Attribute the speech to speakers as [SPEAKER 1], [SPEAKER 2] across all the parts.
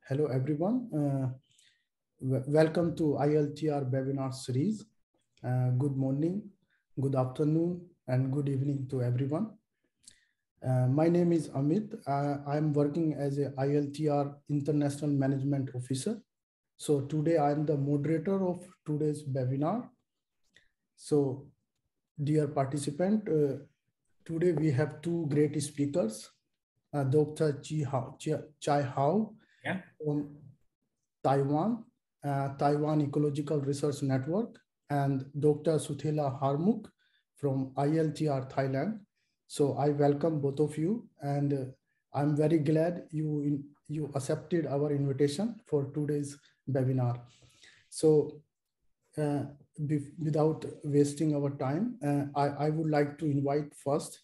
[SPEAKER 1] Hello, everyone. Welcome to ILTR webinar series. Good morning, good afternoon, and good evening to everyone. My name is Amit. I'm working as a ILTR International Management Officer. So today I'm the moderator of today's webinar. So dear participant, today we have two great speakers, Dr. Chai Hao from Taiwan, Taiwan Ecological Research Network, and Dr. Suthela Harmuk from ILTR Thailand. So I welcome both of you, and I'm very glad you accepted our invitation for today's webinar. So without wasting our time, I would like to invite first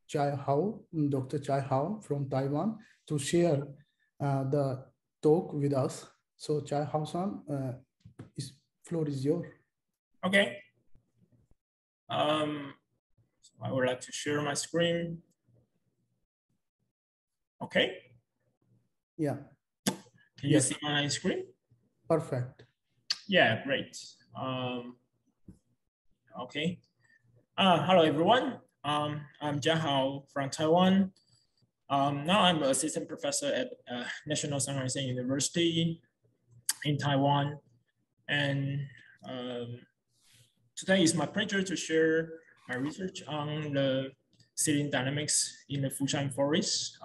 [SPEAKER 1] Chai Hao, Dr. Chai Hao from Taiwan, to share the talk with us. So Chai Hao-san, floor is yours.
[SPEAKER 2] Okay. I would like to share my screen. Okay.
[SPEAKER 1] Yeah.
[SPEAKER 2] Can you see my screen?
[SPEAKER 1] Perfect.
[SPEAKER 2] Yeah, great. Okay. Hello, everyone. I'm Jia Hao from Taiwan. Now I'm an assistant professor at National Science University in Taiwan. And today is my pleasure to share my research on the seedling dynamics in the Fushan forest.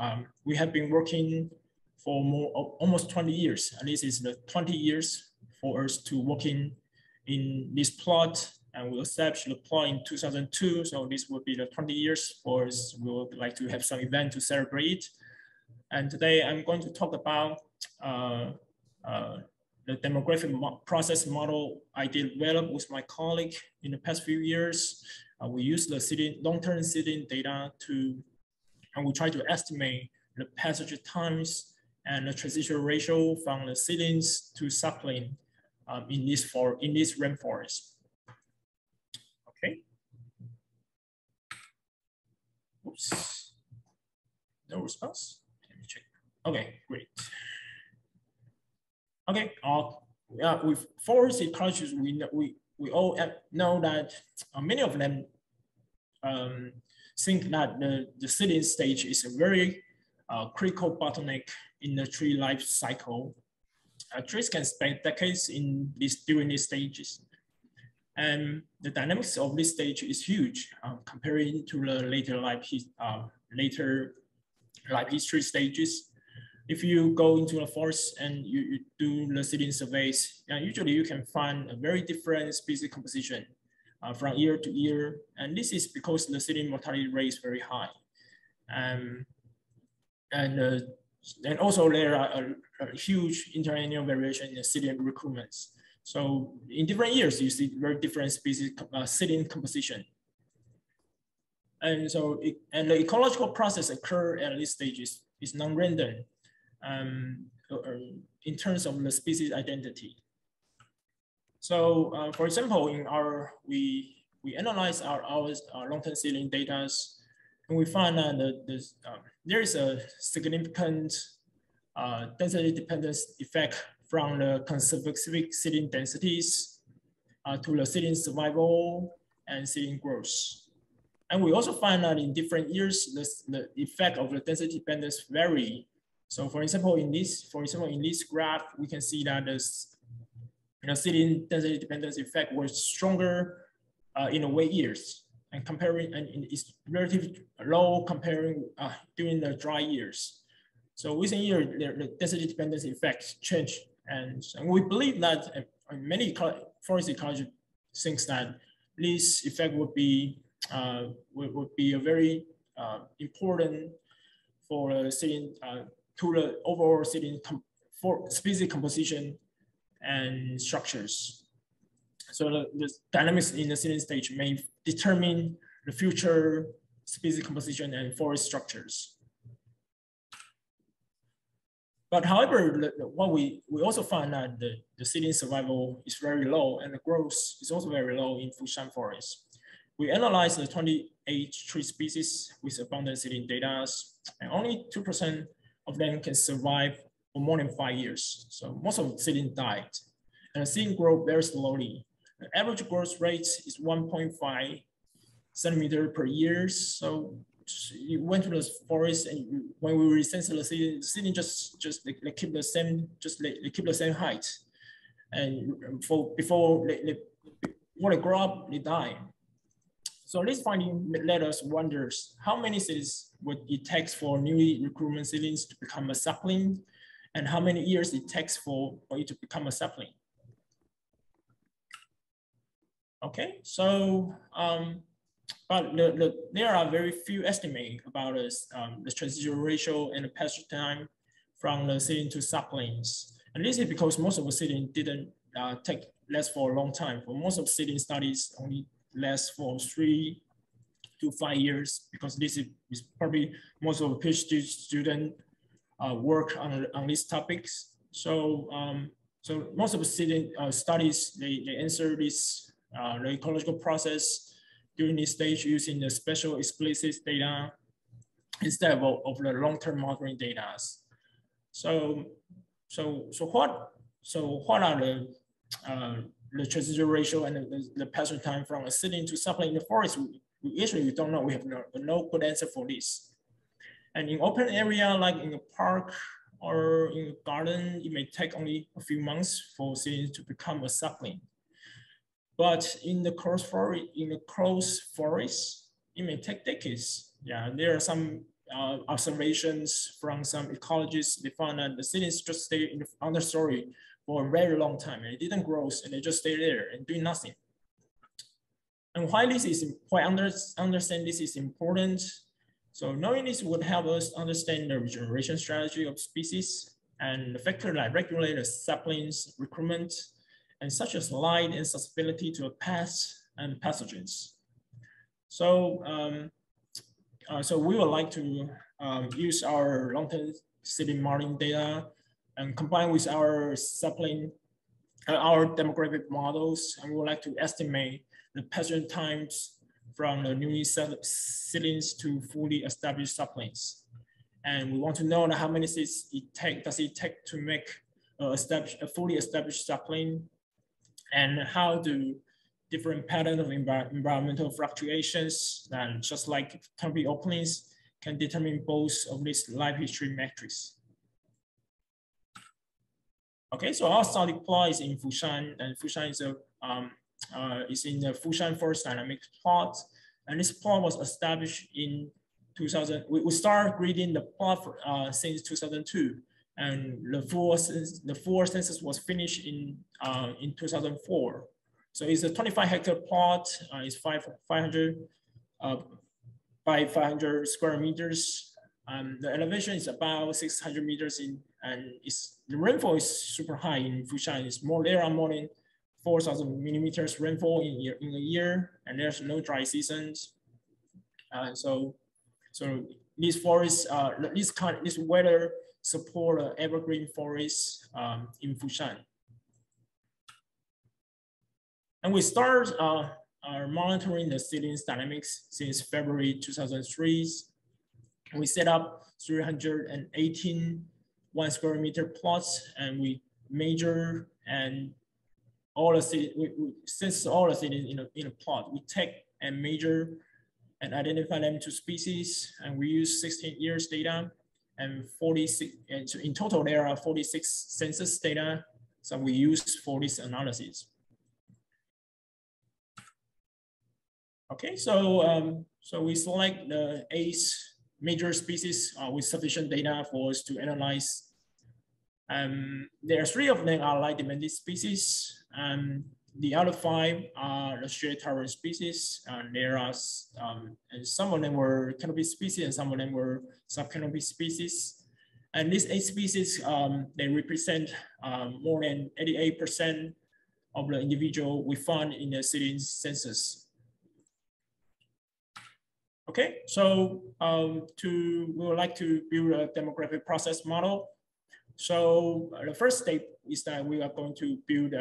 [SPEAKER 2] We have been working for almost 20 years, and this is the 20 years for us to working in this plot, and we established the plot in 2002. So this will be the 20 years for us. We would like to have some event to celebrate. And today I'm going to talk about the demographic process model I developed with my colleague in the past few years. We use the long-term seedling data and we try to estimate the passage times and the transition ratio from the seedlings to suckling in this rainforest. Okay. Oops. No response. Let me check. Okay, great. Okay. With forest ecologists, we all know that many of them think that the seedling stage is a very critical bottleneck in the tree life cycle. Trees can spend decades during these stages. And the dynamics of this stage is huge comparing to the later life history stages. If you go into the forest and you do the seedling surveys, usually you can find a very different species composition from year to year. And this is because the seedling mortality rate is very high. And also there are a huge interannual variation in the seedling recruitments. So in different years, you see very different species seedling composition. And so the ecological process occur at this stage is non-random in terms of the species identity. So for example, we analyze our long-term seedling data, and we find that there is a significant density dependence effect from the conservative seedling densities to the seedling survival and seedling growth. And we also find that in different years, the effect of the density dependence vary. So for example, in this graph, we can see that the seedling density dependence effect was stronger in the wet years, and it's relatively low comparing during the dry years. So within a year, the density dependence effects change, and we believe that many forest ecologists think that this effect would be a very important for seedling to the overall seedling for species composition and structures. So the dynamics in the seedling stage may determine the future species composition and forest structures. But however, what we also find that the seedling survival is very low and the growth is also very low in Fushan forest. We analyzed the 28 tree species with abundant seedling data, and only 2% of them can survive for more than 5 years. So most of the seedling died, and the seedling grew very slowly. The average growth rate is 1.5 centimeter per year. So you went to the forest, and when we recensed the seedling just they keep the same, they keep the same height, and before they grow up, they die. So this finding led us wonder how many seedlings would it take for newly recruitment seedlings to become a sapling, and how many years it takes for it to become a sapling. Okay, so but there are very few estimates about the transition ratio and the passage time from the seedling to saplings. And this is because most of the seedling didn't last for a long time. For most of the seedling studies only last for 3 to 5 years, because this is probably most of the PhD student work on these topics. So so most of the seedling studies, they answer this the ecological process during this stage using the special explicit data instead of the long-term monitoring data. So what are the transition ratio and the passage time from a seedling to sapling in the forest? We don't know. We have no good answer for this. And in open area, like in a park or in a garden, it may take only a few months for seedling to become a sapling. But in the closed forest, it may take decades. Yeah, there are some observations from some ecologists. They found that the seedlings just stay in the understory for a very long time, and it didn't grow, and they just stay there and doing nothing. And why understand this is important. So knowing this would help us understand the regeneration strategy of species and the factor that regulate the saplings recruitment, and such as light and susceptibility to pests and pathogens. So, so we would like to use our long-term seedling modeling data and combine with our sapling, our demographic models, and we would like to estimate the passage times from the newly seedlings to fully established saplings. And we want to know how many seeds does it take to make a fully established sapling, and how do different patterns of environmental fluctuations, and just like canopy openings, can determine both of these life history metrics. Okay, so our study plot is in Fushan, and Fushan is in the Fushan Forest Dynamics plot, and this plot was established in 2000. We started reading the plot since 2002. And the full census was finished in 2004. So it's a 25 hectare plot. It's 500 by 500 square meters. The elevation is about 600 meters in, and the rainfall is super high in Fushan. There are more than 4,000 millimeters rainfall in a year, and there's no dry seasons. So these forests, this weather support evergreen forests in Fushan. And we start monitoring the seedlings dynamics since February 2003. We set up 318 1 square meter plots, and we measure and since all the seedlings in a plot, we take and measure and identify them to species, and we use 16 years data. And 46, and so in total, there are 46 census data. So we use for this analysis. Okay, so we select the 8 major species with sufficient data for us to analyze. There are 3 of them are light demanding species. The other 5 are the shade tolerant species. There are and some of them were canopy species, and some of them were subcanopy species. And these 8 species, they represent more than 88% of the individual we found in the seedling census. Okay, so we would like to build a demographic process model. So the first step is that we are going to build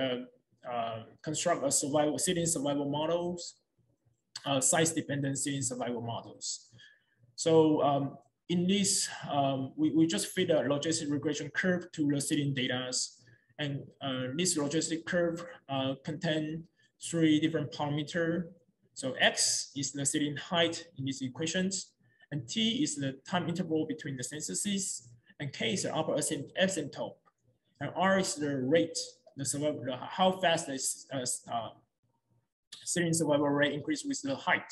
[SPEAKER 2] construct a seedling survival models, size dependent seedling survival models. So in this, we just fit a logistic regression curve to the seeding data. And this logistic curve contains 3 different parameters. So X is the seeding height in these equations, and T is the time interval between the censuses, and K is the upper asymptote, and R is the rate, the survival, how fast the seeding survival rate increase with the height.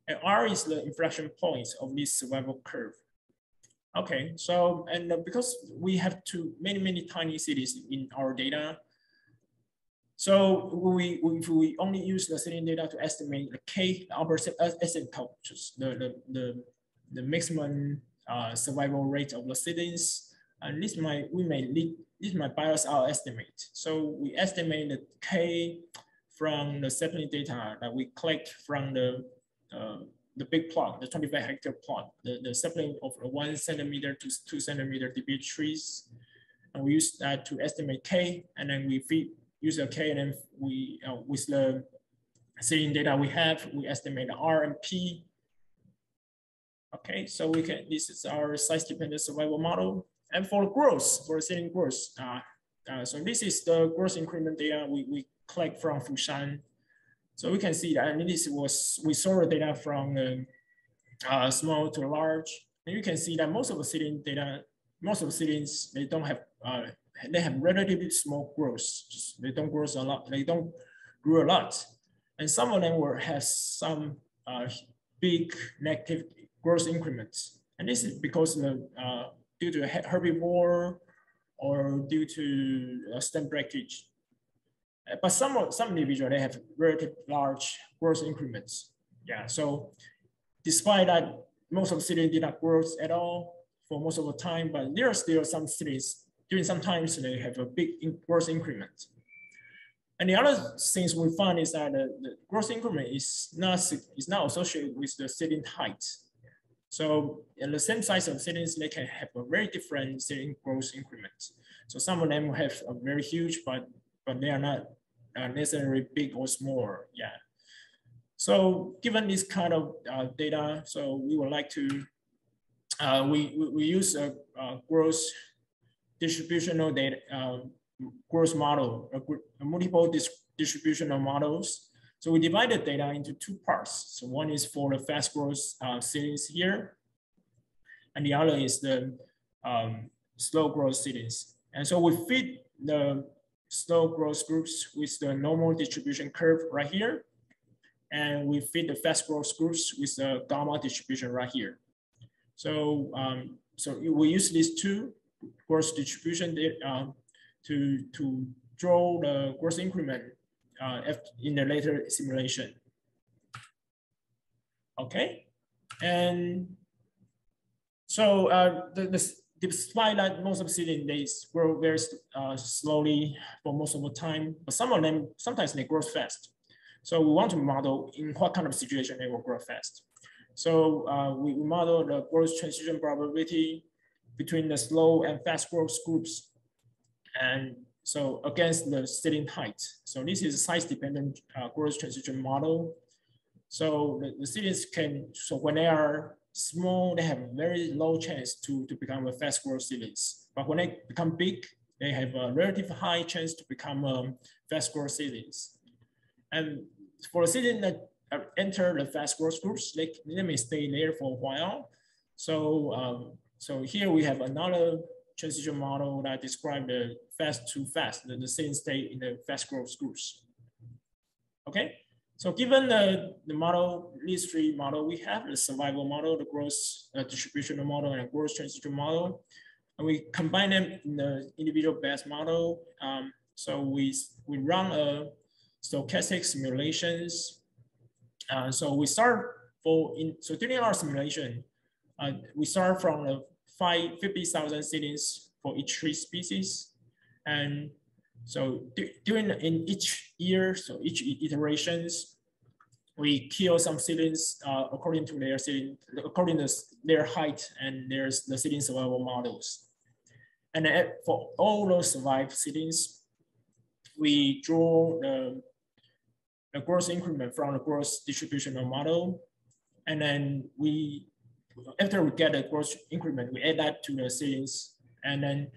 [SPEAKER 2] And R is the inflection point of this survival curve. Okay, so, and because we have many tiny cities in our data, so if we only use the seeding data to estimate the K, the upper asymptote, just the maximum survival rate of the seedings, and this might bias our estimate. So we estimate the K from the sampling data that we collect from the big plot, the 25 hectare plot, the sampling of 1 centimeter to 2 centimeter debit trees, and we use that to estimate K, and then we use the K, and then we with the seeding data we have, we estimate the R and P. Okay, so this is our size-dependent survival model, and for growth, for seeding growth, so this is the growth increment data we collect from Fushan. So we can see that, and we saw the data from small to large, and you can see that most of the seeding data, most of the seedings, they have relatively small growth. They don't grow a lot. They don't grow a lot, and some of them will have some big negative growth increments, and this is because due to herbivore or due to stem breakage. But some individuals, they have relatively large growth increments. Yeah, so despite that, most of the cities did not grow at all for most of the time, but there are still some cities, during some times, they have a big growth increment. And the other things we found is that the growth increment is not associated with the seeding height. So in the same size of seedings, they can have a very different seeding growth increment. So some of them have a very huge, but they are not necessarily big or small. Yeah. So given this kind of data, so we would like to we use a growth distributional data growth model, a multiple distributional models. So we divide the data into 2 parts. So one is for the fast growth seedings here, and the other is the slow growth seedings. And so we fit the slow growth groups with the normal distribution curve right here, and we fit the fast growth groups with the gamma distribution right here. So so we use these 2 growth distribution to draw the growth increment in the later simulation. Okay, and so despite that most of the seedlings grow very slowly for most of the time, but some of them, sometimes they grow fast. So we want to model in what kind of situation they will grow fast. So we model the growth transition probability between the slow and fast growth groups, and so against the seeding height. So this is a size-dependent growth transition model. So the seedlings can, so when they are small, they have a very low chance to become a fast growth seedlings. But when they become big, they have a relative high chance to become fast growth seedlings. And for the seedlings that enter the fast growth groups, they may stay there for a while. So so here we have another transition model that describes the fast to fast, the same state in the fast growth groups. Okay, so given the model, these 3 models, we have the survival model, the growth distributional model, and a growth transition model, and we combine them in the individual batch model. So we run a stochastic simulations. So we start so during our simulation, we start from the 50,000 seedlings for each tree species, and so in each year, so each iterations, we kill some seedlings according to their height and there's the seedling survival models. And for all those survived seedlings, we draw the growth increment from the growth distributional model, and then we after we get a growth increment, we add that to the seedlings, and then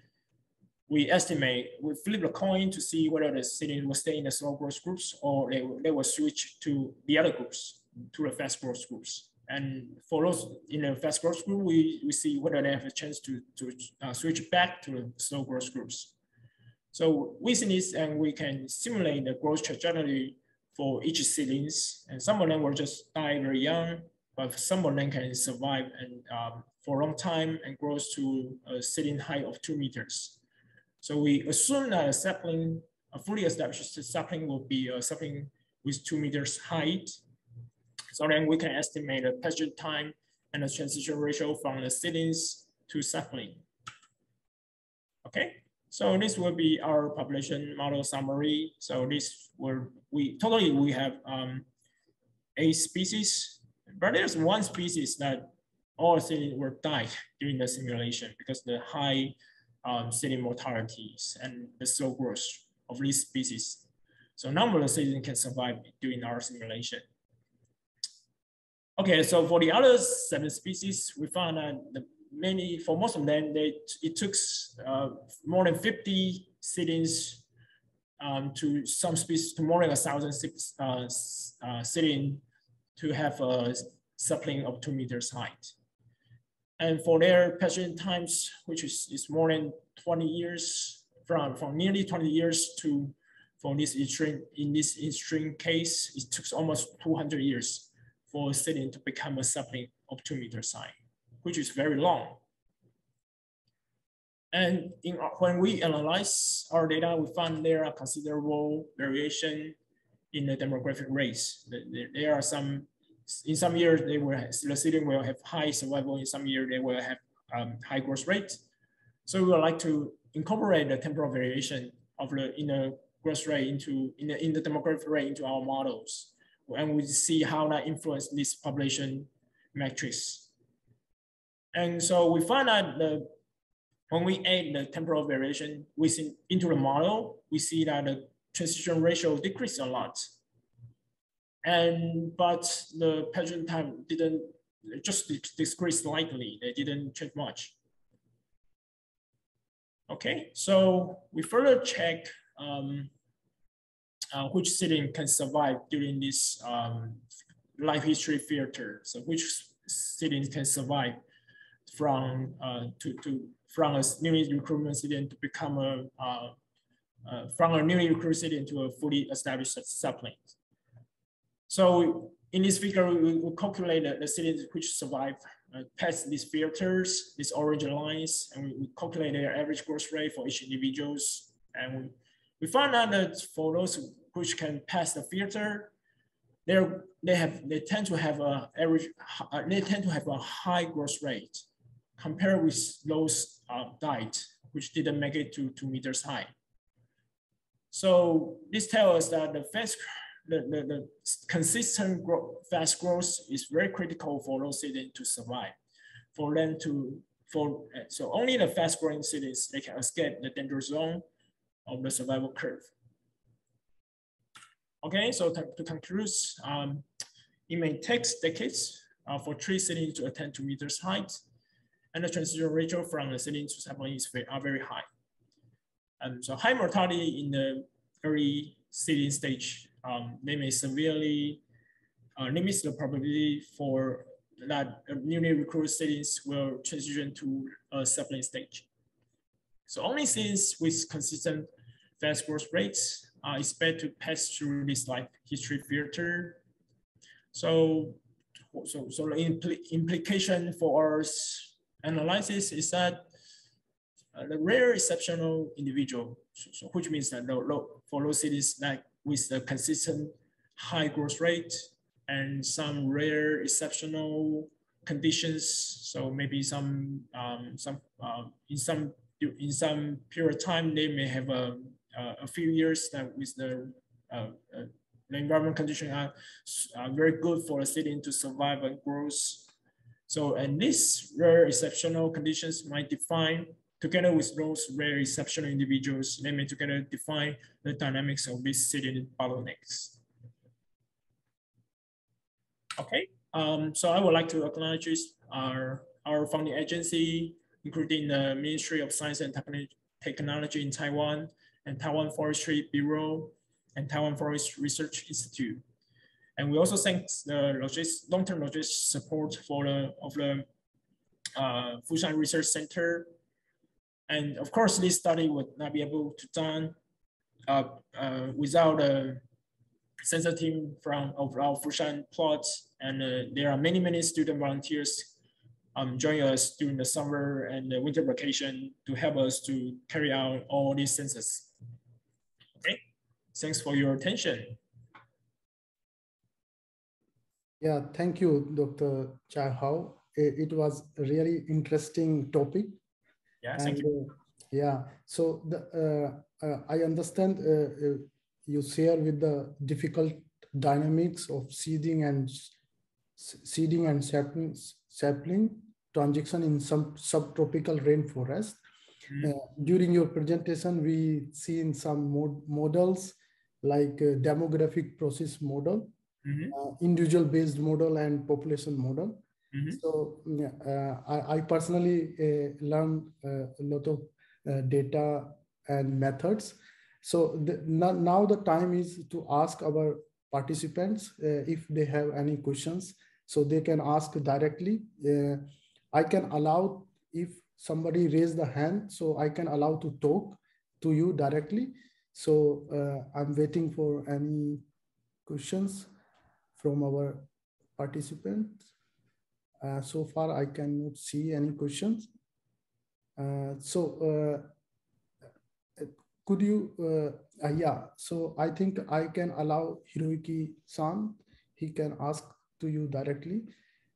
[SPEAKER 2] we estimate, we flip the coin to see whether the seedlings will stay in the slow growth groups or they will switch to the other groups, to the fast growth groups. And for those in the fast growth group, we see whether they have a chance to switch back to the slow growth groups. So using this, and we can simulate the growth trajectory for each seedlings, and some of them will just die very young, but some of them can survive and for a long time and grows to a seedling height of 2 meters. So we assume that a sapling, a fully established sapling, will be a sapling with 2 meters height. So then we can estimate the passage time and the transition ratio from the seedlings to sapling. Okay. So this will be our population model summary. So this will, we have 8 species, but there's one species that all seedlings were died during the simulation because the high seedling mortalities and the slow growth of this species. So none of the seedlings can survive during our simulation. Okay, so for the other 7 species, we found that for most of them, it took more than 50 seedlings to some species, to more than 1,000 seedlings to have a sapling of 2 meters height. And for their passage times, which is more than 20 years, from nearly 20 years to, for this extreme case, it took almost 200 years for a seedling to become a sapling of 2 meters high, which is very long. And when we analyze our data, we found there are considerable variation in the demographic rates. There are some, in some years, the seedling will have high survival. In some years, they will have high growth rate. So we would like to incorporate the temporal variation of the growth rate in the demographic rate into our models, and we see how that influences this population matrix. And so we find that when we add the temporal variation into the model, we see that the transition ratio decreased a lot. But the passage time didn't, just decreased slightly. They didn't change much. Okay, so we further check which seedling can survive during this life history filter. So which seedlings can survive from a newly recruited seedling to become from a newly recruited seedling to a fully established sapling. So in this figure, we calculate the seedlings which survive past these filters, these orange lines, and we calculate their average growth rate for each individuals. And we found out that for those which can pass the filter, they tend to have a high growth rate compared with those died which didn't make it to 2 meters high. So this tells us that the consistent fast growth is very critical for those seedlings to survive. So only the fast growing seedlings, they can escape the danger zone of the survival curve. Okay, so to conclude, it may take decades for tree seedlings to attain 2 meters height, and the transition ratio from the seedling to sapling are very high. So high mortality in the early seedling stage, they may severely limit the probability for that newly recruited seedlings will transition to a sapling stage. So only seedlings with consistent fast growth rates are expected to pass through this life history filter. So the implication for our analysis is that the rare exceptional individual, which means that for those seedlings like with the consistent high growth rate and some rare exceptional conditions, so maybe in some period of time they may have a few years that with the environment conditions are very good for a seedling to survive and grow. So, and these rare exceptional conditions might define, together with those rare exceptional individuals, they may together define the dynamics of these seedling bottlenecks. Okay, so I would like to acknowledge our funding agency, including the Ministry of Science and Technology in Taiwan, and Taiwan Forestry Bureau, and Taiwan Forest Research Institute. And we also thank the long-term logistics support of the Fushan Research Center. And of course, this study would not be able to done without a censor team of our Fushan plots. And there are many student volunteers join us during the summer and the winter vacation to help us to carry out all these census. Okay, thanks for your attention.
[SPEAKER 1] Yeah, thank you, Dr. Chai Hao. It was a really interesting topic.
[SPEAKER 2] Yeah, thank you.
[SPEAKER 1] Yeah, so I understand you share with the difficult dynamics of seeding and sapling transition in some subtropical rainforest. During your presentation, we seen some models like demographic process model, individual based model, and population model. So I personally learned a lot of data and methods. So now the time is to ask our participants if they have any questions, so they can ask directly. I can allow, if somebody raise the hand, so I can allow to talk to you directly. So I'm waiting for any questions from our participants. So far, I cannot see any questions. Could you, yeah, so I think I can allow Hiroyuki-san, he can ask to you directly.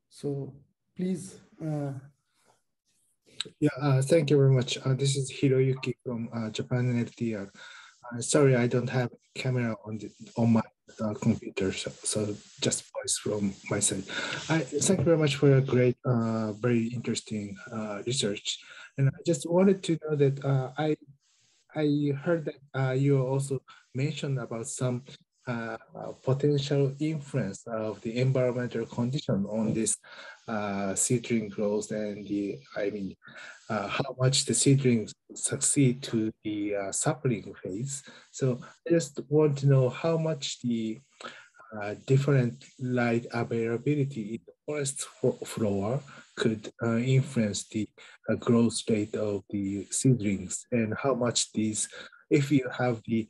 [SPEAKER 1] So please.
[SPEAKER 3] Yeah, thank you very much. This is Hiroyuki from Japan LTR. Sorry, I don't have camera on my computer, so just voice from my side. Thank you very much for a great, very interesting research. And I just wanted to know that I heard that you also mentioned about some potential influence of the environmental condition on this seedling growth and how much the seedlings succeed to the sapling phase. So I just want to know how much the different light availability in the forest floor could influence the growth rate of the seedlings, and how much these, if you have the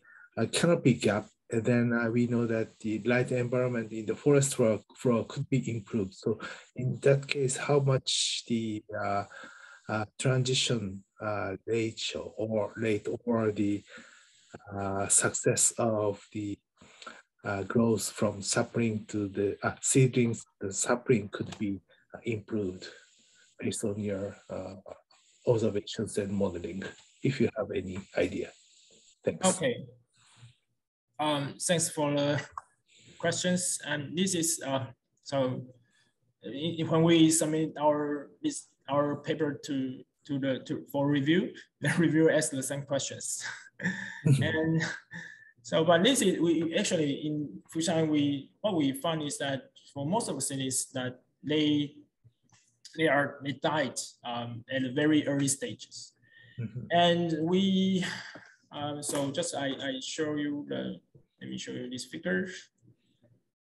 [SPEAKER 3] canopy gap, then we know that the light environment in the forest floor could be improved. So in that case, how much the transition ratio or rate or the success of the growth from sapling to the seedlings, the sapling could be improved based on your observations and modeling, if you have any idea. Thanks.
[SPEAKER 2] Okay. Thanks for the questions. And this is when we submit our paper for review, the reviewer asks the same questions. And so, but this is, we actually in Fushan, what we found is that for most of the cities that they died at the very early stages. And we, so just I show you let me show you this figure.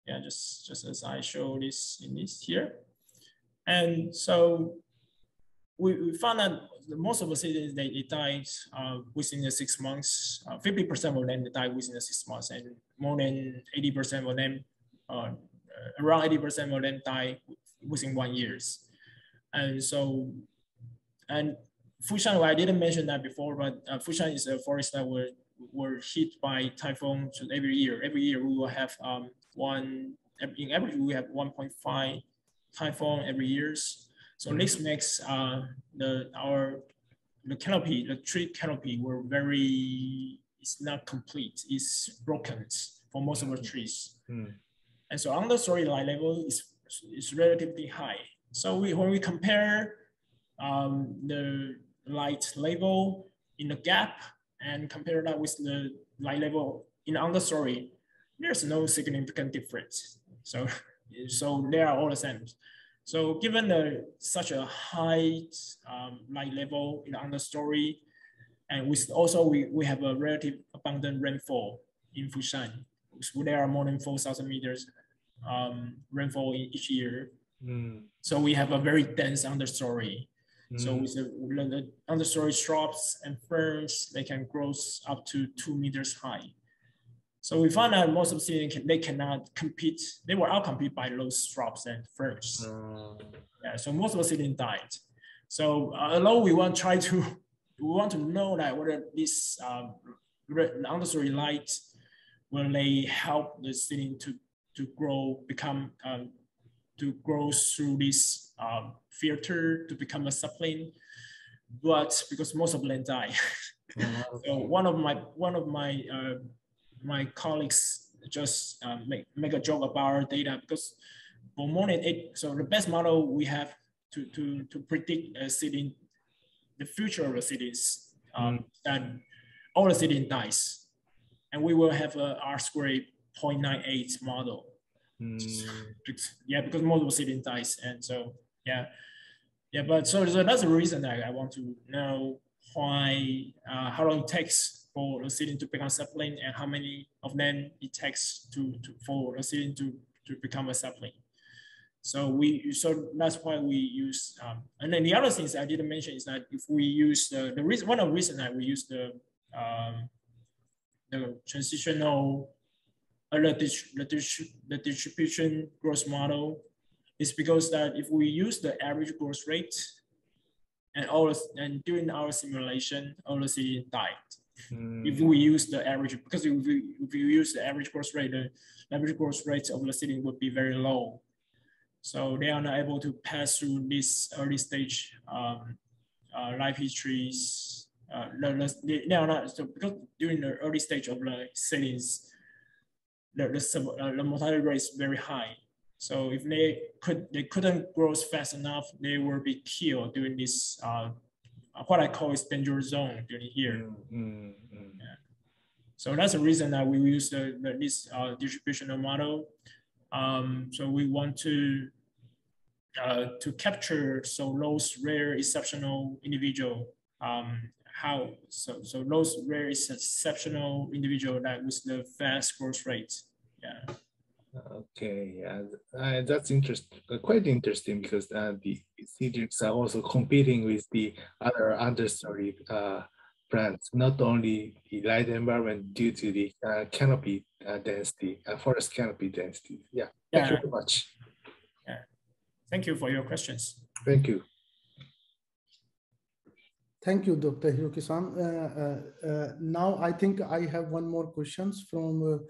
[SPEAKER 2] Yeah, just as I show this in this here. And so we found that most of the cities, they died within the 6 months. 50% of them died within the 6 months, and more than 80% of them, around 80% of them died within 1 year. And so, and Fushan, I didn't mention that before, but Fushan is a forest that were hit by typhoons every year. Every year we will have in average we have 1.5 typhoon every year. So this makes the canopy, the tree canopy, it's not complete. It's broken for most of the trees. And so understory light level is relatively high. So when we compare the light level in the gap and compare that with the light level in understory, there's no significant difference. So they are all the same. So given such a high light level in the understory, and we have a relative abundant rainfall in Fushan. So there are more than 4,000 meters rainfall in each year. So we have a very dense understory. So with the understory shrubs and ferns, they can grow up to 2 meters high. So we found out most of the cities, they cannot compete. They were outcompeted by those shrubs and ferns. Yeah, so most of the cities died. So although we want to know that whether this understory light will they help the city to grow, to grow through this filter to become a sapling, but because most of them die. So one of my colleagues just make a joke about our data, because for more than 8, so the best model we have to predict a city, the future of the cities, that all the city dies, and we will have a R-squared 0.98 model. Yeah, because most of the city dies, and so but so that's the reason that I want to know why how long it takes for the city to become sapling, and how many of them it takes for the city to become a sapling. So that's why we use, and then the other things I didn't mention is that if we use one of the reasons that we use the transitional the distribution growth model is because that if we use the average growth rate and during our simulation, all the cities died. If we use the average, because if you use the average growth rate, the average growth rate of the city would be very low. So they are not able to pass through this early stage life histories. They are not, so because during the early stage of the cities, the mortality rate is very high. So if they couldn't grow fast enough, they will be killed during this what I call is danger zone during here. Yeah. So that's the reason that we use this distributional model. So we want to capture those rare exceptional individual. So those rare exceptional individual that with the fast growth rate. Yeah.
[SPEAKER 3] Okay, yeah, that's interesting. Quite interesting, because the cedrics are also competing with the other understory plants, not only the light environment due to the canopy density, forest canopy density. Yeah, thank you very much.
[SPEAKER 2] Yeah, thank you for your questions.
[SPEAKER 3] Thank you.
[SPEAKER 1] Thank you, Dr. Hiroki-san. Now I think I have one more questions from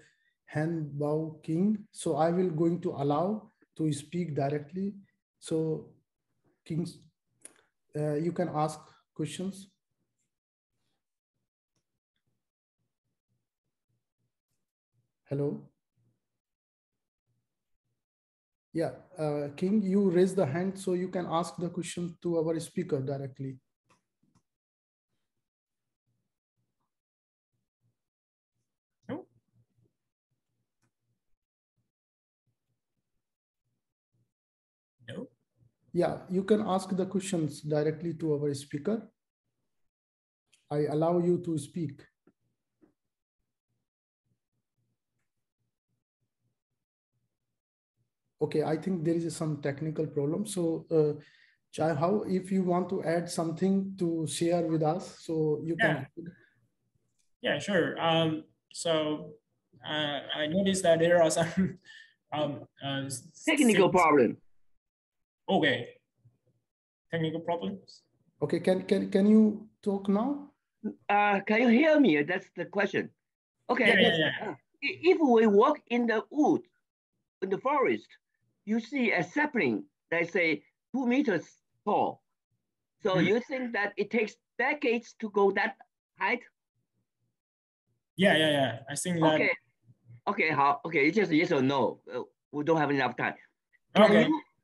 [SPEAKER 1] Han Bao King. So I will going to allow to speak directly. So Kings, you can ask questions. Hello. Yeah, King, you raise the hand so you can ask the question to our speaker directly.
[SPEAKER 2] No.
[SPEAKER 1] Yeah, you can ask the questions directly to our speaker. I allow you to speak. Okay, I think there is some technical problem. So, Chai, how if you want to add something to share with us, so you can.
[SPEAKER 2] Yeah, sure. So I noticed that there are some
[SPEAKER 4] technical problem.
[SPEAKER 2] Okay. Technical problems.
[SPEAKER 1] Okay, can you talk now?
[SPEAKER 4] Can you hear me? That's the question. Okay.
[SPEAKER 2] Yeah.
[SPEAKER 4] If we walk in the wood, in the forest, you see a sapling, they say 2 meters tall. So you think that it takes decades to go that height?
[SPEAKER 2] Yeah. I think that.
[SPEAKER 4] Okay. Okay, it's just yes or no. We don't have enough time.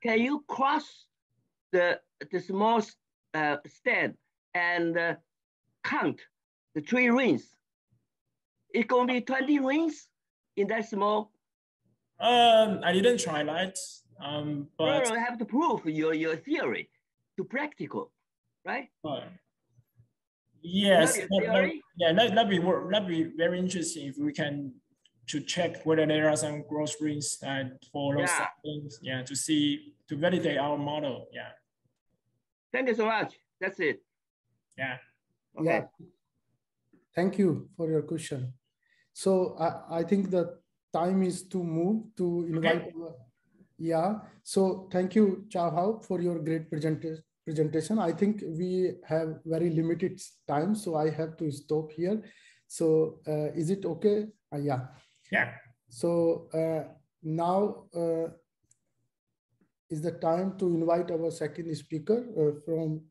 [SPEAKER 4] Can you cross the small stand and count the 3 rings? It's going to be 20 rings in that small.
[SPEAKER 2] I didn't try that. But
[SPEAKER 4] you have to prove your theory to practical, right?
[SPEAKER 2] Yes,
[SPEAKER 4] theory?
[SPEAKER 2] that'd be very interesting if we can to check whether there are some growth rings for those things, to validate our model. Yeah.
[SPEAKER 4] Thank you so much. That's it.
[SPEAKER 2] Yeah.
[SPEAKER 4] Okay.
[SPEAKER 1] Yeah. Thank you for your question. So I think the time is to move to invite.
[SPEAKER 2] Okay.
[SPEAKER 1] Yeah. So thank you, Chow Hao, for your great presentation. I think we have very limited time, so I have to stop here. So is it okay? Yeah.
[SPEAKER 2] Yeah.
[SPEAKER 1] So now is the time to invite our second speaker from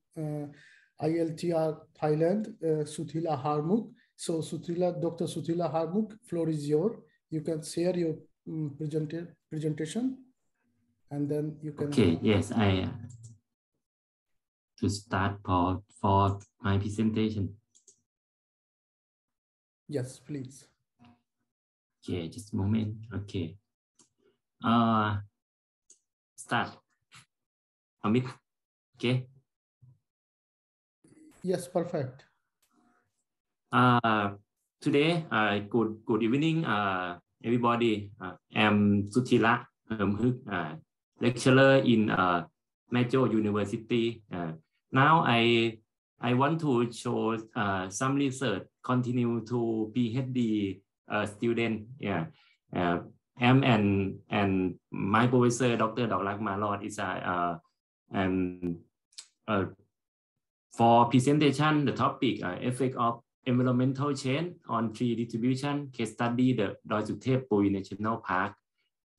[SPEAKER 1] ILTR Thailand, Suthila Harmuk. So Dr. Suthila Harmuk, floor is yours. You can share your presentation and then you can.
[SPEAKER 5] Okay, yes, I to start for my presentation.
[SPEAKER 1] Yes, please.
[SPEAKER 5] Okay, just a moment. Okay. Start. Amit. Okay.
[SPEAKER 1] Yes, perfect.
[SPEAKER 5] Today, good evening, everybody. I'm Suthila Harmuk, lecturer in Majo University. Now I want to show some research continue to PhD student. Yeah. And my professor, Dr. Daulak Malot, is for presentation, the topic effect of environmental change on tree distribution, case study the Doi Suthep Pui National Park,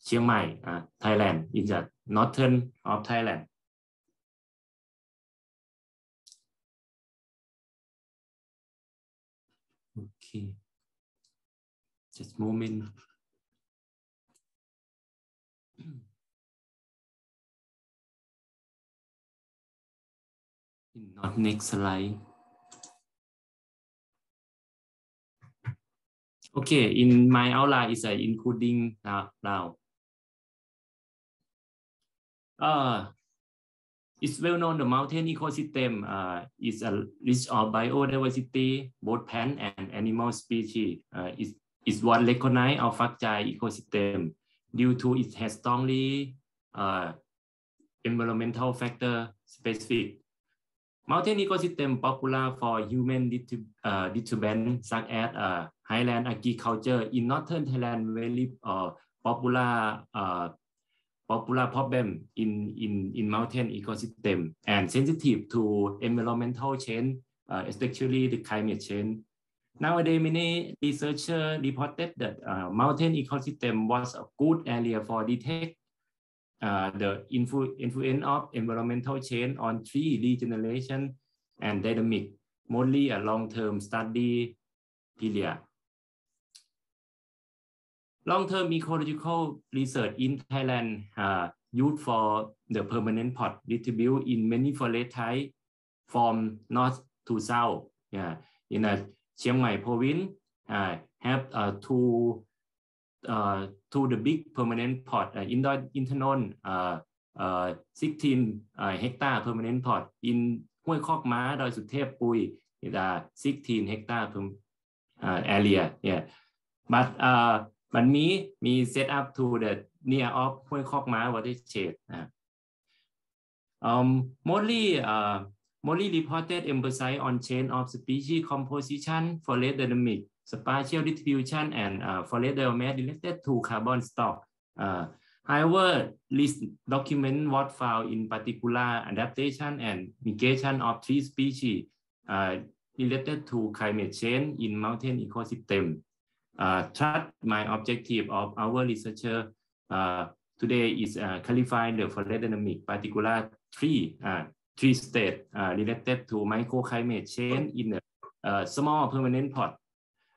[SPEAKER 5] Chiang Mai, Thailand, in the northern of Thailand. Okay, just a moment. Not next slide. Okay, in my outline is including now. It's well known the mountain ecosystem is a rich of biodiversity, both plant and animal species. Is one recognized of fungi ecosystem due to it has strongly environmental factor specific. Mountain ecosystem popular for human disturbance such as highland agriculture in northern Thailand, very popular problem in mountain ecosystem and sensitive to environmental change, especially the climate change. Nowadays, many researchers reported that mountain ecosystem was a good area for detect the influence of environmental change on tree regeneration and dynamic, mostly a long-term study period. Long-term ecological research in Thailand used for the permanent pot distribute in many forest types from north to south. Yeah, in a Chiang Mai province have two the big permanent pot in Intanon 16 hectare permanent pot in Hoi Kok Ma Doi Suthep Pui 16 hectare area. Yeah, but me set up to the near of Hoi Kok Ma watershed. Mostly reported emphasize on chain of species composition, forest dynamic, spatial distribution, and forest biomass related to carbon stock. However, this document what found in particular adaptation and migration of three species related to climate change in mountain ecosystem. My objective of our researcher today is clarify the forest dynamic, particular three states related to microclimate change in a small permanent pot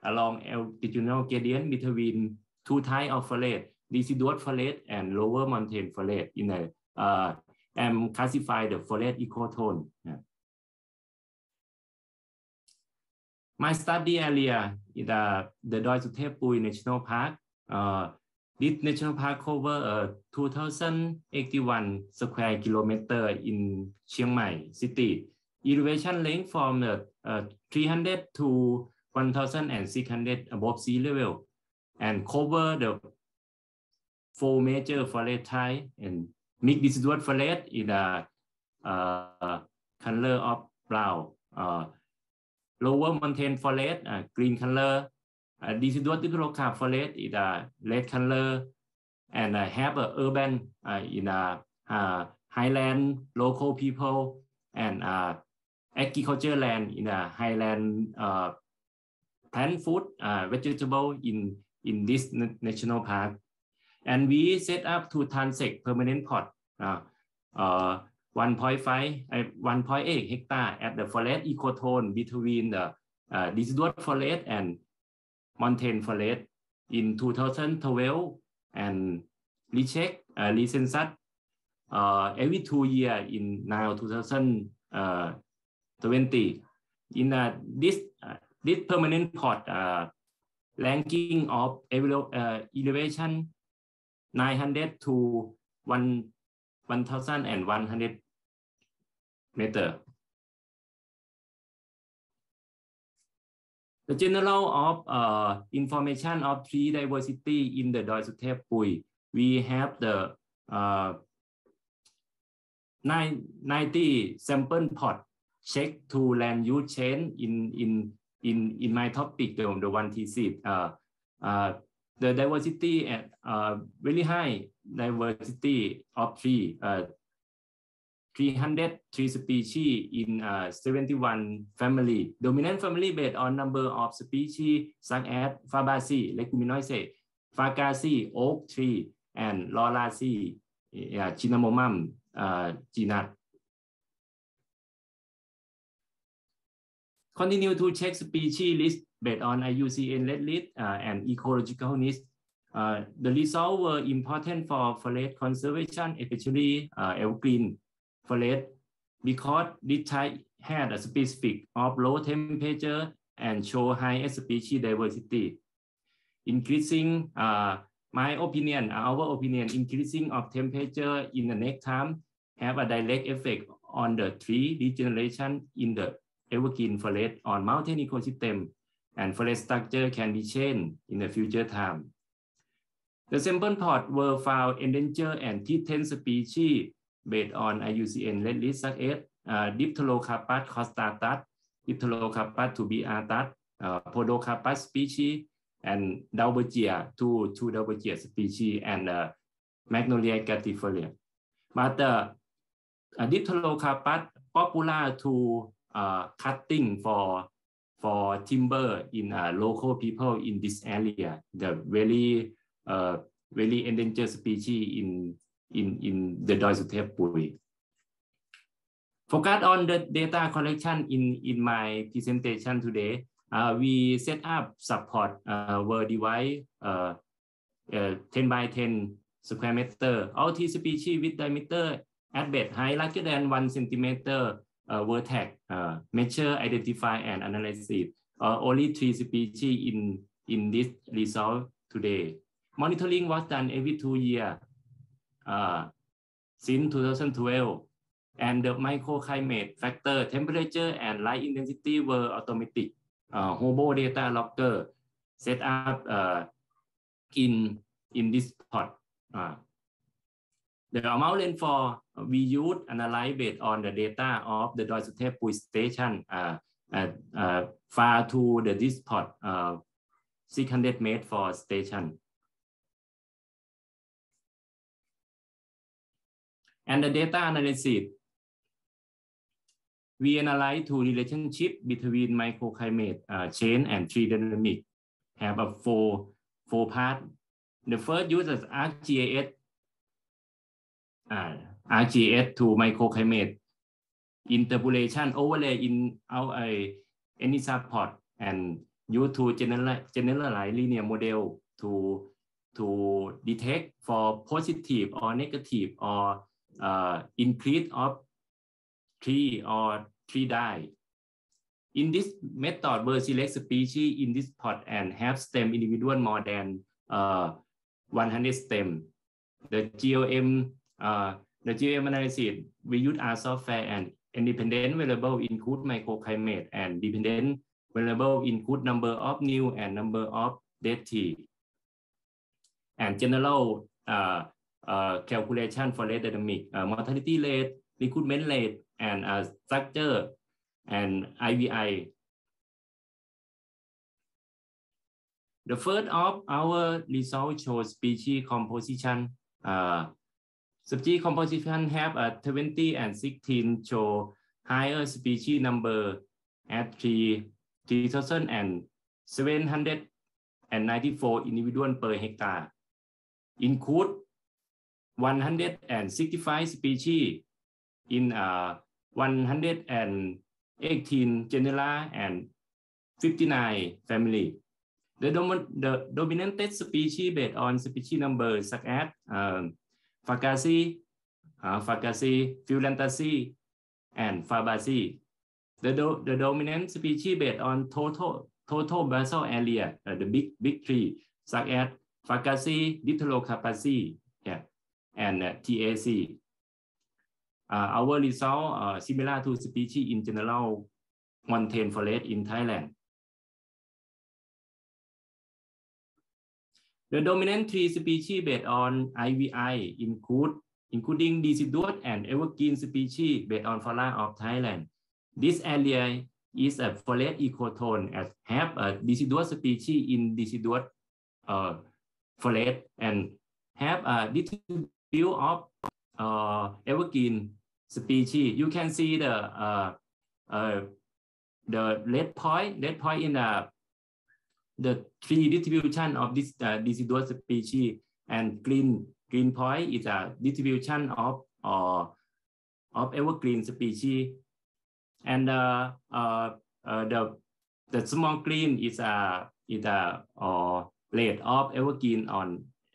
[SPEAKER 5] along altitudinal gradient between two types of forest, deciduous forest and lower mountain forest in a and classify the forest ecotone. My study area is the Doi Suthep Pui National Park. This national park cover 2,081 square kilometer in Chiang Mai city. Elevation range from 300 to 1,600 above sea level, and cover the 4 major forest types and mixed deciduous forest in the color of brown. Lower mountain forest green color. Deciduous diplocarp forest is red color, and have urban in highland local people and agriculture land in highland plant food vegetable in this national park. And we set up to transect permanent pot 1.8 hectare at the forest ecotone between the deciduous forest and mountain forest in 2012, and recheck recensus every 2 years in now 2020. In this permanent pot ranking of elevation 900 to 1,100 meters. The general of information of tree diversity in the Doi Suthep Pui. We have the 90 sample pot check to land use change in my topic, the one thesis. The diversity at very high diversity of tree. 303 species in 71 family. Dominant family based on number of species such as Fabaceae, Leguminosae, Fagaceae, oak tree, and Lauraceae, Cinnamomum genus. Continue to check species list based on IUCN red list and ecological needs. The results were important for forest conservation, especially evergreen forest, because this type had a specific of low temperature and show high species diversity. Increasing, my opinion, our opinion, increasing of temperature in the next time have a direct effect on the tree regeneration in the evergreen forest on mountain ecosystem, and forest structure can be changed in the future time. The sample pot were found endangered and threatened species based on IUCN red list such as Dipterocarpus costatus, Dipterocarpus tuberculus, Podocarpus species, and Dalbergia, two Dalbergia species, and Magnolia gatifolia. But Dipterocarpus popular to cutting for timber in local people in this area. The very endangered species in the Doi Suthep Pui. Focus on the data collection in my presentation today. We set up support were divided 10 by 10 square meter. All three species with diameter at bed height larger than 1 centimeter were tagged, measure, identify, and analyze it. Only 3 species in this result today. Monitoring was done every 2 years. Since 2012, and the microclimate factor, temperature, and light intensity were automatic. Hobo data logger set up in this pot. The amount rainfall we use analyze based on the data of the Doi Suthep Pui station far to this pot, 600 meters for station. And the data analysis, we analyze two relationship between microclimate change and tree dynamic. Have a four part. The first uses ArcGIS to microclimate interpolation overlay in our any support, and use to generalize linear model to detect for positive or negative or increase of tree or tree die. In this method, we select species in this pot and have stem individual more than 100 stem. The GOM analysis, we use also fair and independent variable include microclimate and dependent variable include number of new and number of dead tree. And general calculation for rate dynamic, mortality rate, recruitment rate, and structure and IVI. The first of our results shows species composition. Species composition have a 20 and 16 show higher species number at 3,794 individuals per hectare. Include 165 species in 118 genera and 59 family. The dominant species based on species number such as Fabaceae, Phyllanthus, and Fabaceae. The dominant species based on total basal area, the big tree, such as Fabaceae, Dipterocarpaceae, and TAC. Our result similar to species in general montane forest in Thailand. The dominant tree species based on IVI including deciduous and evergreen species based on flora of Thailand. This area is a forest ecotone and have a deciduous species in deciduous forest and have a distribution of evergreen species. You can see the red point in the tree distribution of this deciduous species, and green point is a distribution of evergreen species, and the small green is a rate of evergreen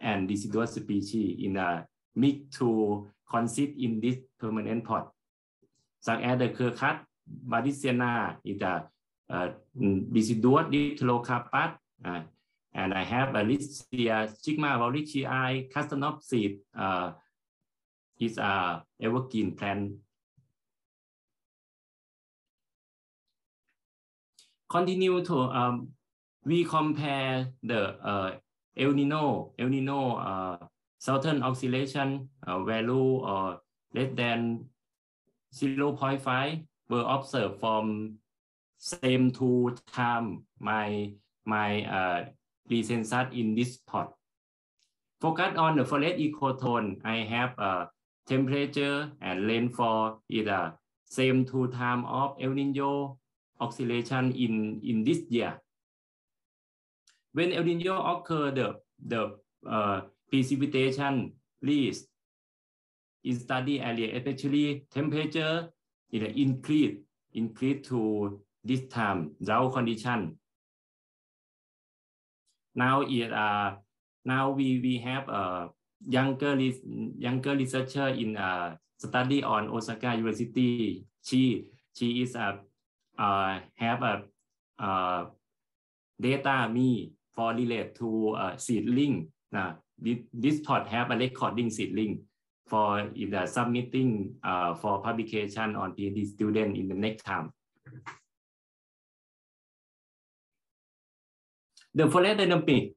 [SPEAKER 5] and deciduous species in a mix to consist in this permanent pot. Such as the Curcut Badiciana is a deciduous Dipterocarpus, and I have a Licia Sigma Mauricii Castanopsis is a evergreen plant. Continue to we compare the El Nino southern oscillation value less than 0.5 were observed from same 2 time my census in this pot. Focus on the forest ecotone. I have temperature and rainfall is the same 2 time of El Nino oscillation in this year. When El Nino occur, the precipitation least in study area, especially temperature increase to this time drought condition. Now we have a younger researcher in a study on Osaka University. She is have a data me for relate to seedling. This pot have a recording seedling for in the submitting for publication on PhD student in the next time. The forest dynamic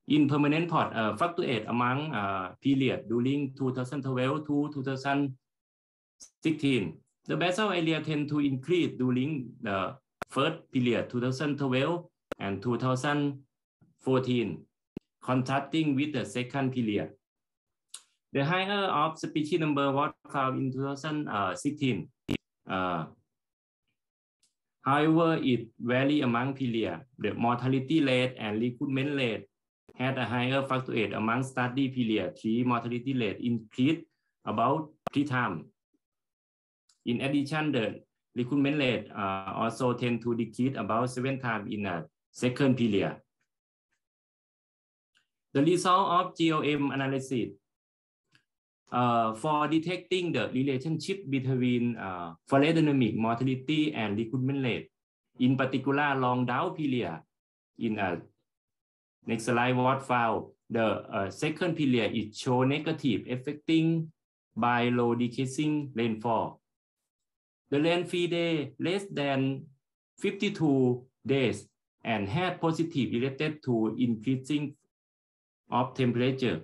[SPEAKER 5] in permanent pot fluctuate among period during 2012 to 2016. The basal area tend to increase during the first period 2012 and 2014, contrasting with the second period. The higher of species number was found in 2016. However, it varies among periods. The mortality rate and recruitment rate had a higher fluctuate among study period. Tree mortality rate increased about 3 times. In addition, the recruitment rate also tend to decrease about 7 times in a second period. The result of GOM analysis for detecting the relationship between forest dynamic, mortality, and recruitment rate, in particular long drought period, in a next slide was found the second period it show negative affecting by low decreasing rainfall. The rain-free day less than 52 days and had positive related to increasing of temperature.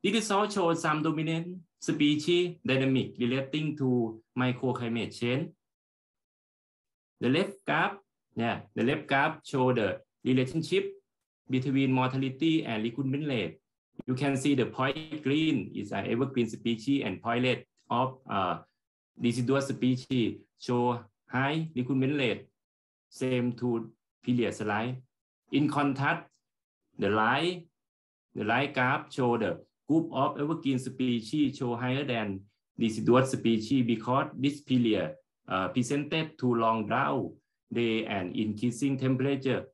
[SPEAKER 5] This result shows some dominant species dynamic relating to microclimate change. The left graph show the relationship between mortality and recruitment rate. You can see the point green is an evergreen species and point red of deciduous species show high recruitment rate, same to previous slide. In contrast, the light graph show the group of evergreen species show higher than deciduous species because this period presented too long drought day and increasing temperature,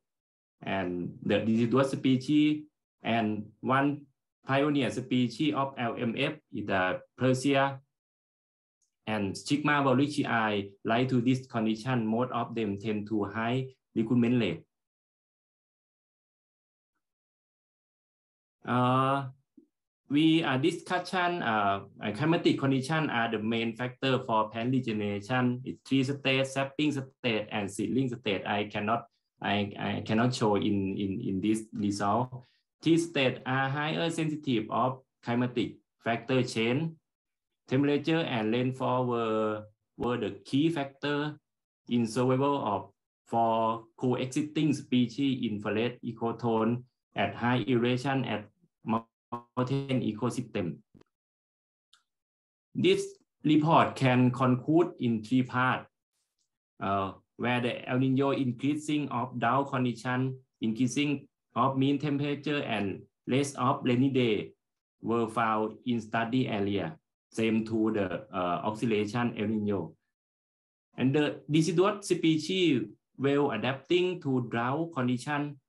[SPEAKER 5] and the deciduous species and one pioneer species of LMF is the Persia and Stigma wallichii. Like to this condition, most of them tend to high recruitment rate. Discussion climatic condition are the main factor for plant regeneration. It's tree state, sapping state, and seedling state. I cannot show in this result. Tree state are higher sensitive of climatic factor change. Temperature and rainfall were the key factor in survival for coexisting species in forest ecotone at high elevation at mountain ecosystem. This report can conclude in three parts, where the El Nino increasing of drought condition, increasing of mean temperature, and less of rainy day were found in study area, same to the oscillation El Nino. And the deciduous species well adapting to drought condition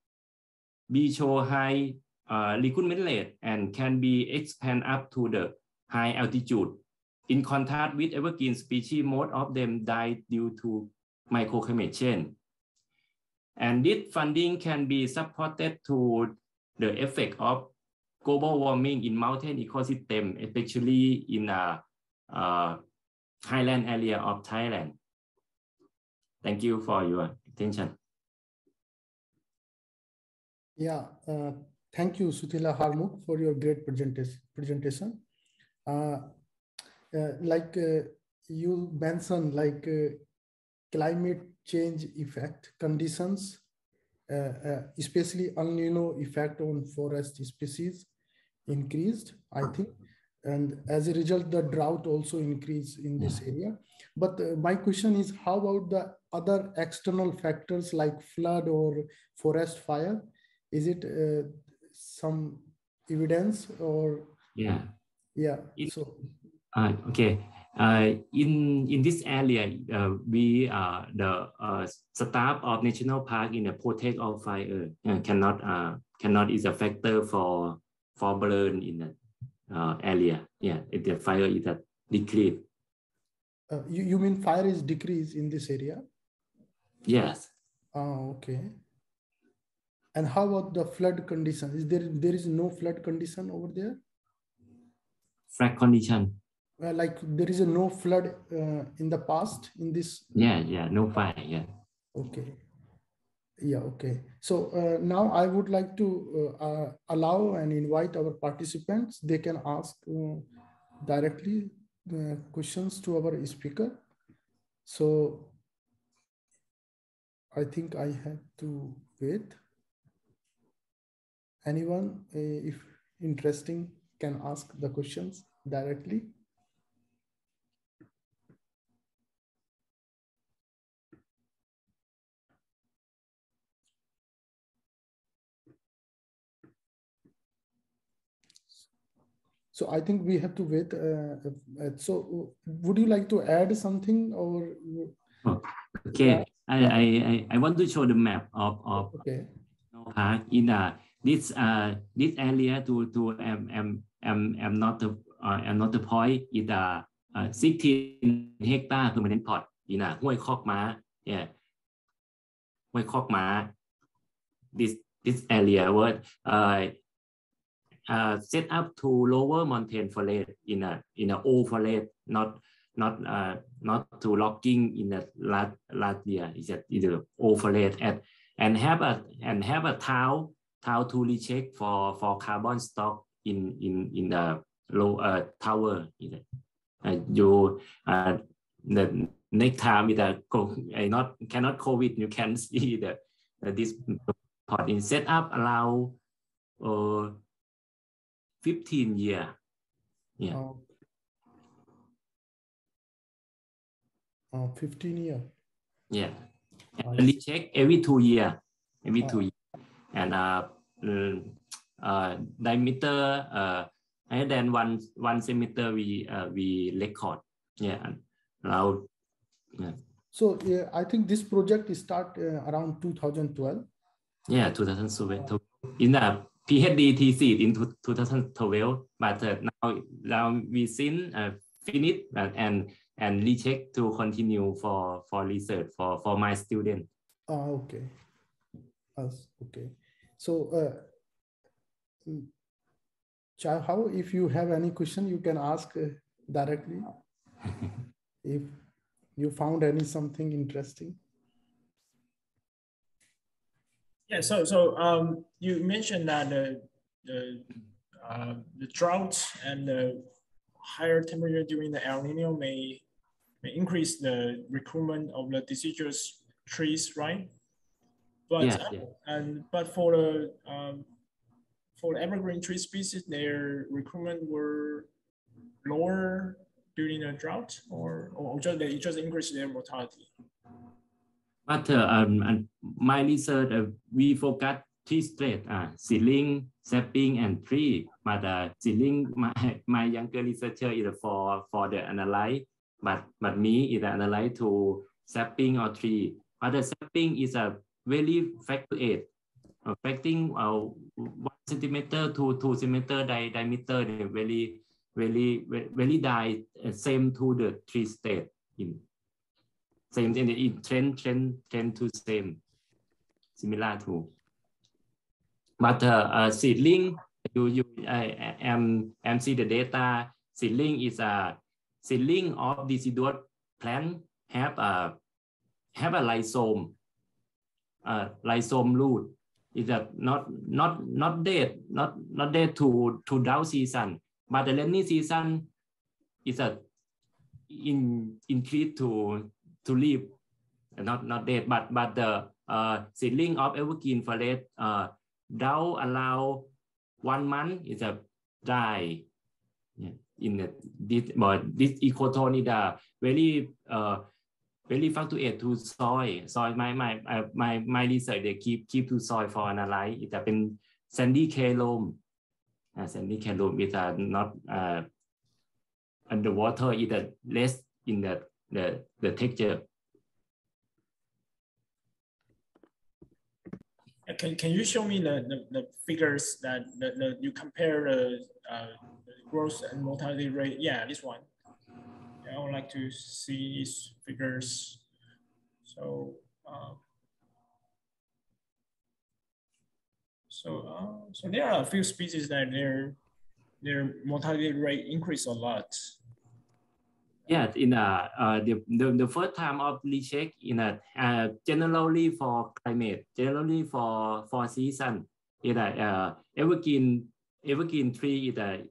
[SPEAKER 5] be show high recruitment rate and can be expand up to the high altitude. In contrast with evergreen species, most of them died due to microclimate change. And this funding can be supported to the effect of global warming in mountain ecosystem, especially in highland area of Thailand. Thank you for your attention.
[SPEAKER 1] Yeah, thank you, Sutila Harmuk, for your great presentation. You mentioned, climate change effect conditions, especially El Nino effect on forest species increased, I think. And as a result, the drought also increased in this area. But my question is, how about the other external factors like flood or forest fire? Is it some evidence or?
[SPEAKER 5] Yeah.
[SPEAKER 1] Okay.
[SPEAKER 5] In this area, we the staff of National Park in the protect of fire cannot is a factor for burn in the area. Yeah, if the fire is a decrease.
[SPEAKER 1] You mean fire is decreased in this area?
[SPEAKER 5] Yes.
[SPEAKER 1] Oh, okay. And how about the flood condition? There is no flood condition over there?
[SPEAKER 5] Flood condition.
[SPEAKER 1] Like there is no flood in the past in this?
[SPEAKER 5] Yeah, no fire, yeah.
[SPEAKER 1] Okay. Yeah, okay. So now I would like to allow and invite our participants. They can ask directly questions to our speaker. So I think I have to wait. Anyone, if interesting, can ask the questions directly. So I think we have to wait. So would you like to add something or?
[SPEAKER 5] Okay, yeah. I want to show the map of
[SPEAKER 1] okay.
[SPEAKER 5] Park in this area to am not the point is 16 hectare permanent plot in ห้วยคอกม้า yeah ห้วยคอกม้า this this area was set up to lower mountain forest in a old forest, not to logging in the last year. It's a old forest and have a town to recheck for carbon stock in the low tower. The next time with cannot COVID, you can see this part in set up allow 15 years. Yeah.
[SPEAKER 1] 15 years.
[SPEAKER 5] Yeah. And recheck every 2 years. Every 2 years. And diameter higher than one centimeter we record. Yeah. Now. Yeah.
[SPEAKER 1] So I think this project start around 2012.
[SPEAKER 5] Yeah, 2012. In a PhD thesis in 2012, but now we since finished and recheck to continue for research for my student.
[SPEAKER 1] Okay. Okay. So, how if you have any question, you can ask directly. If you found something interesting.
[SPEAKER 2] Yeah. So you mentioned that the drought and the higher temperature during the El Nino may increase the recruitment of the deciduous trees, right? But but for the evergreen tree species, their recruitment were lower during the drought, or they just increase their mortality.
[SPEAKER 5] But my research we focus three traits: seedling, sapping, and tree. But seedling, my younger researcher is for the analyze, but me is analyze to sapping or tree. But the sapping is a very fluctuate, affecting 1 centimeter to 2 centimeter diameter. Very die same to the tree state in. Same in trend to same, similar to. But seedling, I am see the data. Seedling is a seedling of deciduous plant have a rhizome. Rhizome root is not dead to drought season, but the rainy season is a increase to leaf, not dead, but the seedling of evergreen forest drought allow 1 month is a dry. Yeah. In this ecotone is a very fluctuate to soil. My research they keep to soil for analyze. It has been sandy clay loam. Sandy clay loam is not underwater. It is less in the texture.
[SPEAKER 2] Can you show me the figures that you compare the growth and mortality rate? Yeah, this one. Yeah, I would like to see these figures. So so there are a few species that their mortality rate increase a lot.
[SPEAKER 5] Yeah, in the first time of recheck in generally for climate, generally for season, in evergreen tree is a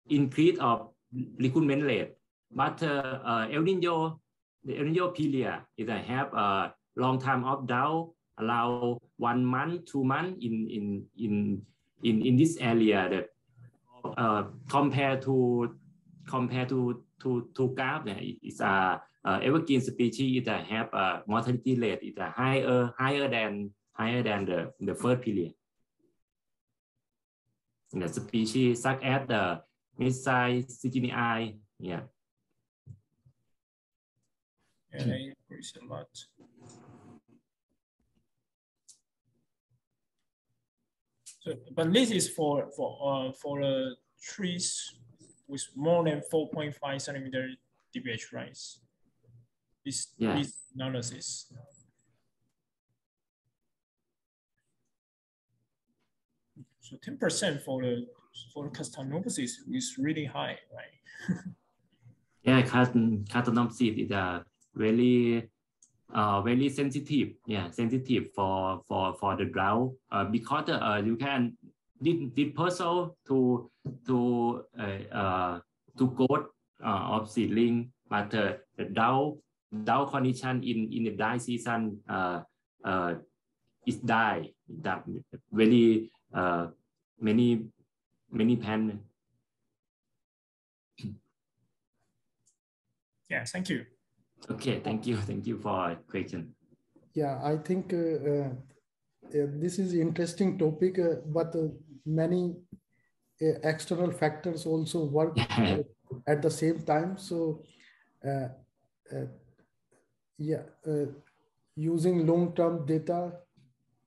[SPEAKER 5] increase of recruitment rate, but El Nino period is have a long time of drought, allow 1 month, 2 months in this area that compared to carp, it's evergreen species that have a mortality rate is higher than the first period. In the species such as the mid-size Cygini, yeah.
[SPEAKER 2] Yeah, they increase a lot. So, but this is for trees with more than 4.5 centimeter DPH rise. This analysis. So 10% for the carcinomatosis is really high, right?
[SPEAKER 5] Yeah, carcinomatosis is a very sensitive, sensitive for the drought, because you can dispersal to growth of seedling, but the drought condition in the dry season is die that very many plant.
[SPEAKER 2] Yeah, thank you.
[SPEAKER 5] Okay, thank you for a question.
[SPEAKER 1] Yeah, I think this is an interesting topic, but many external factors also work at the same time. So using long-term data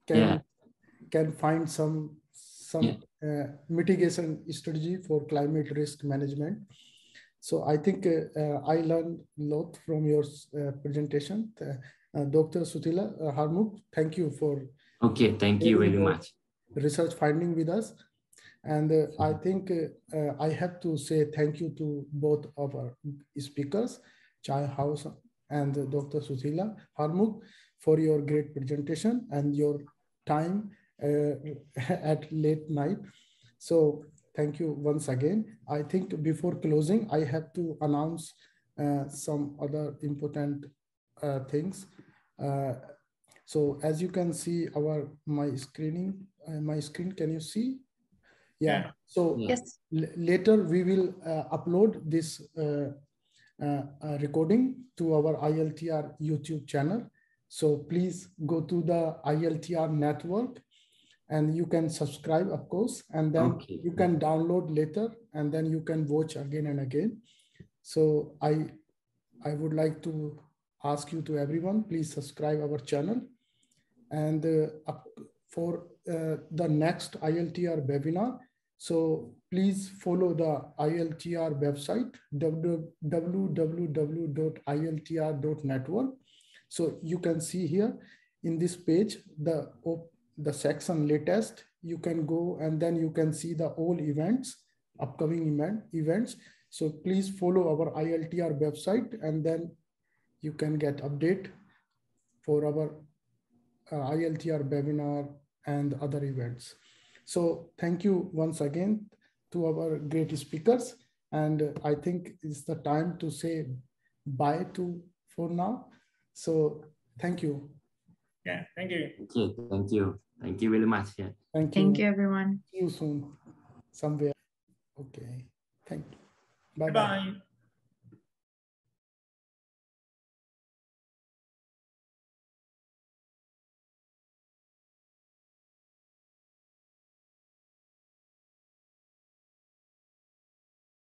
[SPEAKER 1] can find some mitigation strategy for climate risk management. So I think I learned a lot from your presentation. Dr. Suthila Harmukh, thank you for
[SPEAKER 5] thank you very much.
[SPEAKER 1] Research finding with us. And I think I have to say thank you to both of our speakers, Chai House and Dr. Suthila Harmukh, for your great presentation and your time at late night. So thank you once again. I think before closing, I have to announce some other important things. So as you can see my screen, can you see? Yeah. So yes. Later we will upload this recording to our ILTR YouTube channel. So please go to the ILTR network and you can subscribe, of course, and then you can download later and then you can watch again and again. So I would like to ask you to everyone, please subscribe our channel. And for the next ILTR webinar, so please follow the ILTR website, www.iltr.network. So you can see here in this page, the section latest, you can go and then you can see the all events, upcoming events. So please follow our ILTR website and then you can get update for our ILTR webinar and other events. So thank you once again to our great speakers. And I think it's the time to say bye for now. So thank you.
[SPEAKER 2] Yeah, thank you.
[SPEAKER 5] Okay, thank you. Thank you very much. Yeah.
[SPEAKER 1] Thank you.
[SPEAKER 6] Thank you, everyone.
[SPEAKER 1] See you soon somewhere. Okay. Thank you.
[SPEAKER 2] Bye-bye.